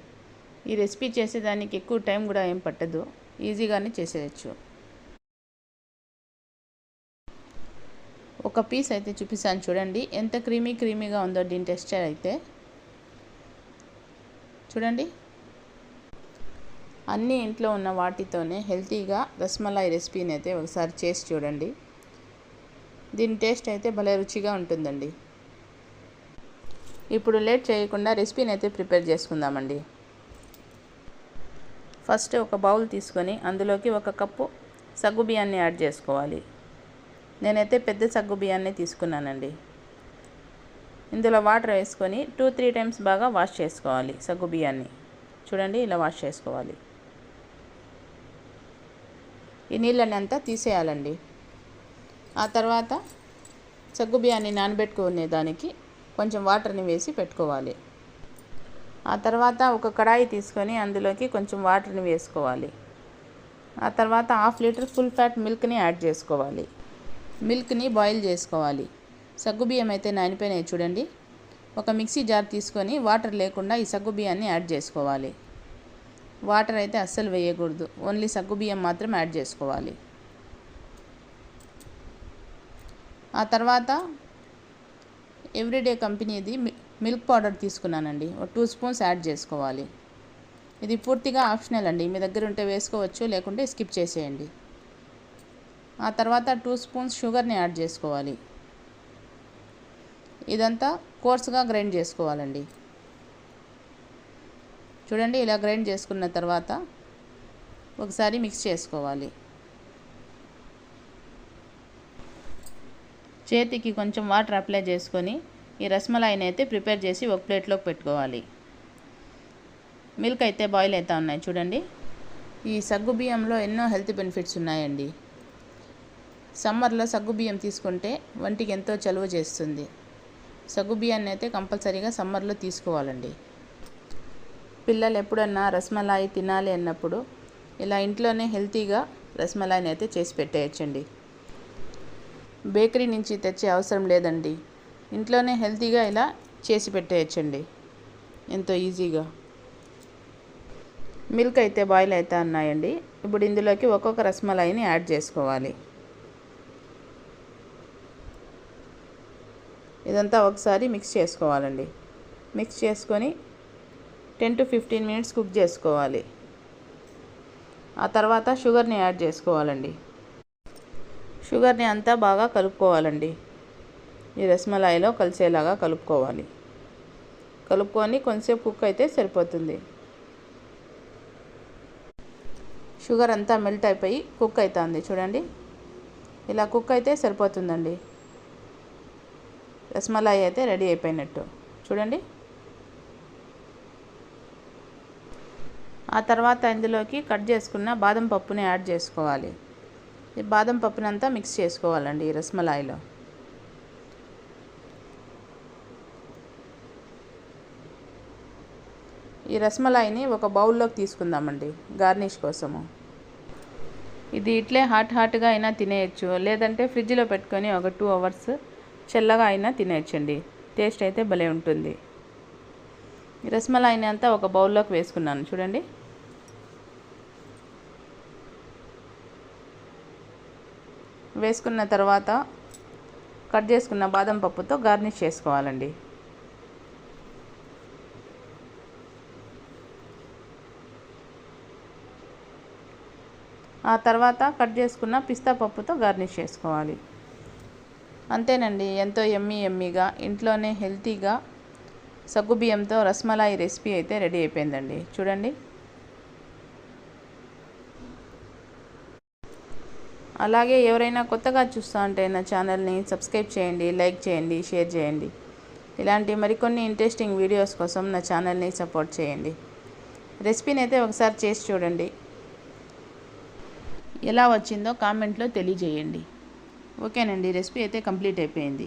ఈ రెసిపీ చేసేదానికి ఎక్కువ టైం కూడా ఏం పట్టదు, ఈజీగానే చేసేయచ్చు. ఒక పీస్ అయితే చూపిస్తాను చూడండి, ఎంత క్రీమీగా ఉందో దీని టెక్స్చర్ అయితే. చూడండి, అన్నీ ఇంట్లో ఉన్న వాటితోనే హెల్తీగా రస్మలై రెసిపీని అయితే ఒకసారి చేసి చూడండి. దీని టేస్ట్ అయితే భలే రుచిగా ఉంటుందండి. ఇప్పుడు లేట్ చేయకుండా రెసిపీని అయితే ప్రిపేర్ చేసుకుందామండి. ఫస్ట్ ఒక బౌల్ తీసుకొని అందులోకి 1 కప్పు సగ్గుబియ్యాన్ని యాడ్ చేసుకోవాలి. నేనైతే పెద్ద సగ్గుబియ్యాన్ని తీసుకున్నానండి. ఇందులో వాటర్ వేసుకొని 2-3 టైమ్స్ బాగా వాష్ చేసుకోవాలి సగ్గుబియ్యాన్ని. చూడండి, ఇలా వాష్ చేసుకోవాలి. ఈ నీళ్ళని అంతా తీసేయాలండి. ఆ తర్వాత సగ్గుబియ్యాన్ని నానబెట్టుకునే దానికి కొంచెం వాటర్ని వేసి పెట్టుకోవాలి. ఆ తర్వాత ఒక కడాయి తీసుకొని అందులోకి కొంచెం వాటర్ని వేసుకోవాలి. ఆ తర్వాత 1/2 లీటర్ ఫుల్ ఫ్యాట్ మిల్క్ని యాడ్ చేసుకోవాలి. మిల్క్ని బాయిల్ చేసుకోవాలి. సగ్గుబియ్యం అయితే నానిపోయినాయి చూడండి. ఒక మిక్సీ జార్ తీసుకొని వాటర్ లేకుండా ఈ సగ్గుబియ్యాన్ని యాడ్ చేసుకోవాలి. వాటర్ అయితే అస్సలు వేయకూడదు, ఓన్లీ సగ్గుబియ్యం మాత్రం యాడ్ చేసుకోవాలి. ఆ తర్వాత ఎవ్రీడే కంపెనీది మిల్క్ పౌడర్ తీసుకున్నానండి, ఒక 2 స్పూన్స్ యాడ్ చేసుకోవాలి. ఇది పూర్తిగా ఆప్షనల్ అండి, మీ దగ్గర ఉంటే వేసుకోవచ్చు, లేకుంటే స్కిప్ చేసేయండి. ఆ తర్వాత 2 స్పూన్స్ షుగర్ని యాడ్ చేసుకోవాలి. ఇదంతా కోర్స్గా గ్రైండ్ చేసుకోవాలండి. చూడండి, ఇలా గ్రైండ్ చేసుకున్న తర్వాత ఒకసారి మిక్స్ చేసుకోవాలి. చేతికి కొంచెం వాటర్ అప్లై చేసుకొని ఈ రస్మలాయిని అయితే ప్రిపేర్ చేసి ఒక ప్లేట్లోకి పెట్టుకోవాలి. మిల్క్ అయితే బాయిల్ అవుతా ఉన్నాయి చూడండి. ఈ సగ్గుబియ్యంలో ఎన్నో హెల్త్ బెనిఫిట్స్ ఉన్నాయండి. సమ్మర్లో సగ్గుబియ్యం తీసుకుంటే వంటికి ఎంతో చలువ చేస్తుంది. సగ్గుబియ్యాన్ని అయితే కంపల్సరీగా సమ్మర్లో తీసుకోవాలండి. పిల్లలు ఎప్పుడన్నా రస్మలాయి తినాలి అన్నప్పుడు ఇలా ఇంట్లోనే హెల్తీగా రస్మలాయిని అయితే చేసి పెట్టేయచ్చండి. బేకరీ నుంచి తెచ్చే అవసరం లేదండి, ఇంట్లోనే హెల్తీగా ఇలా చేసి పెట్టేయచ్చండి ఎంతో ఈజీగా. మిల్క్ అయితే బాయిల్ అవుతా ఉన్నాయండి. ఇప్పుడు ఇందులోకి ఒక్కొక్క రస్మలాయిని యాడ్ చేసుకోవాలి. ఇదంతా ఒకసారి మిక్స్ చేసుకోవాలండి. మిక్స్ చేసుకొని 10 to 15 మినిట్స్ కుక్ చేసుకోవాలి. ఆ తర్వాత షుగర్ని యాడ్ చేసుకోవాలండి. షుగర్ని అంతా బాగా కలుపుకోవాలండి. ఈ రస్మలాయిలో కలిసేలాగా కలుపుకోవాలి. కలుపుకొని కొంచెంసేపు కుక్ అయితే సరిపోతుంది. షుగర్ అంతా మెల్ట్ అయిపోయి కుక్ అవుతుంది చూడండి. ఇలా కుక్ అయితే సరిపోతుందండి. రస్మలాయి అయితే రెడీ అయిపోయినట్టు చూడండి. ఆ తర్వాత ఇందులోకి కట్ చేసుకున్న బాదం పప్పుని యాడ్ చేసుకోవాలి. ఈ బాదం పప్పునంతా మిక్స్ చేసుకోవాలండి ఈ రస్మలాయిలో. ఈ రస్మలాయిని ఒక బౌల్లోకి తీసుకుందామండి గార్నిష్ కోసము. ఇది ఇట్లే హాట్గా అయినా తినేయచ్చు, లేదంటే ఫ్రిడ్జ్లో పెట్టుకొని ఒక 2 అవర్స్ చల్లగా అయినా తినేయచ్చండి. టేస్ట్ అయితే భలే ఉంటుంది. ఈ రస్మలాయిని అంతా ఒక బౌల్లోకి వేసుకున్నాను చూడండి. వేసుకున్న తర్వాత కట్ చేసుకున్న బాదం పప్పుతో గార్నిష్ చేసుకోవాలండి. ఆ తర్వాత కట్ చేసుకున్న పిస్తా పప్పుతో గార్నిష్ చేసుకోవాలి. అంతేనండి, ఎంతో యమ్మీగా ఇంట్లోనే హెల్తీగా సగ్గుబియ్యంతో రస్మలాయి రెసిపీ అయితే రెడీ అయిపోయిందండి చూడండి. అలాగే ఎవరైనా కొత్తగా చూస్తూ ఉంటే నా ఛానల్ని సబ్స్క్రైబ్ చేయండి, లైక్ చేయండి, షేర్ చేయండి. ఇలాంటి మరికొన్ని ఇంట్రెస్టింగ్ వీడియోస్ కోసం నా ఛానల్ని సపోర్ట్ చేయండి. రెసిపీని అయితే ఒకసారి చేసి చూడండి, ఎలా వచ్చిందో కామెంట్లో తెలియజేయండి. ఓకేనండి, రెసిపీ అయితే కంప్లీట్ అయిపోయింది.